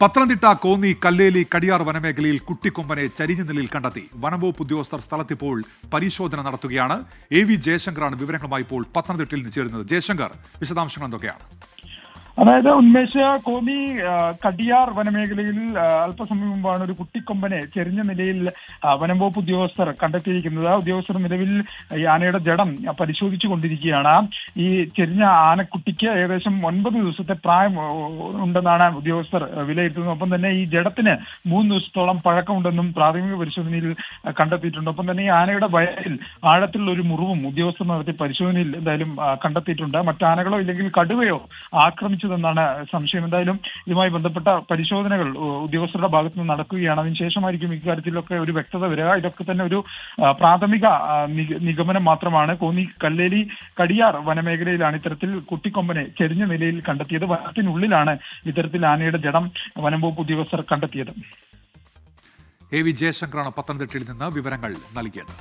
പത്തനംതിട്ട കോന്നി കല്ലേലി കടിയാർ വനമേഖലയിൽ കുട്ടിക്കൊമ്പനെ ചരിഞ്ഞ നിലയിൽ കണ്ടെത്തി. വനംവകുപ്പ് ഉദ്യോഗസ്ഥർ സ്ഥലത്തിപ്പോൾ പരിശോധന നടത്തുകയാണ്. AV ജയശങ്കറാണ് വിവരങ്ങളുമായി ഇപ്പോൾ പത്തനംതിട്ടയിൽ നിന്ന് ചേരുന്നത്. ജയശങ്കർ, വിശദാംശങ്ങൾ എന്തൊക്കെയാണ്? അതായത് ഉന്മേഷ, കോന്നി കടിയാർ വനമേഖലയിൽ അല്പസമയം മുമ്പാണ് ഒരു കുട്ടിക്കൊമ്പനെ ചെരിഞ്ഞ നിലയിൽ വനം വകുപ്പ് ഉദ്യോഗസ്ഥർ കണ്ടെത്തിയിരിക്കുന്നത്. ഉദ്യോഗസ്ഥർ നിലവിൽ ഈ ആനയുടെ ജഡം പരിശോധിച്ചു കൊണ്ടിരിക്കുകയാണ്. ഈ ചെരിഞ്ഞ ആനക്കുട്ടിക്ക് ഏകദേശം 9 ദിവസത്തെ പ്രായം ഉണ്ടെന്നാണ് ഉദ്യോഗസ്ഥർ വിലയിരുത്തുന്നത്. ഒപ്പം തന്നെ ഈ ജഡത്തിന് 3 ദിവസത്തോളം പഴക്കമുണ്ടെന്നും പ്രാഥമിക പരിശോധനയിൽ കണ്ടെത്തിയിട്ടുണ്ട്. ഒപ്പം തന്നെ ഈ ആനയുടെ വയറിൽ ആഴത്തിലുള്ള ഒരു മുറിവും ഉദ്യോഗസ്ഥർ നടത്തിയ പരിശോധനയിൽ എന്തായാലും കണ്ടെത്തിയിട്ടുണ്ട്. മറ്റാനകളോ ഇല്ലെങ്കിൽ കടുവയോ ആക്രമിച്ചതെന്നാണ് സംശയം. എന്തായാലും ഇതുമായി ബന്ധപ്പെട്ട പരിശോധനകൾ ഉദ്യോഗസ്ഥരുടെ ഭാഗത്ത് നിന്ന് നടക്കുകയാണ്. അതിനുശേഷമായിരിക്കും ഇക്കാര്യത്തിലൊക്കെ ഒരു വ്യക്തത വരിക. ഇതൊക്കെ തന്നെ ഒരു പ്രാഥമിക നിഗമനം മാത്രമാണ്. കോന്നി കല്ലേലി കടിയാർ വനമേഖലയിലാണ് ഇത്തരത്തിൽ കുട്ടിക്കൊമ്പനെ ചെരിഞ്ഞ നിലയിൽ കണ്ടെത്തിയത്. വനത്തിനുള്ളിലാണ് ഇത്തരത്തിൽ ആനയുടെ ജഡം വനം വകുപ്പ് ഉദ്യോഗസ്ഥർ കണ്ടെത്തിയത്. AV ജയശങ്കറാണ് പത്തനംതിട്ടയിൽ നിന്ന് വിവരങ്ങൾ നൽകിയത്.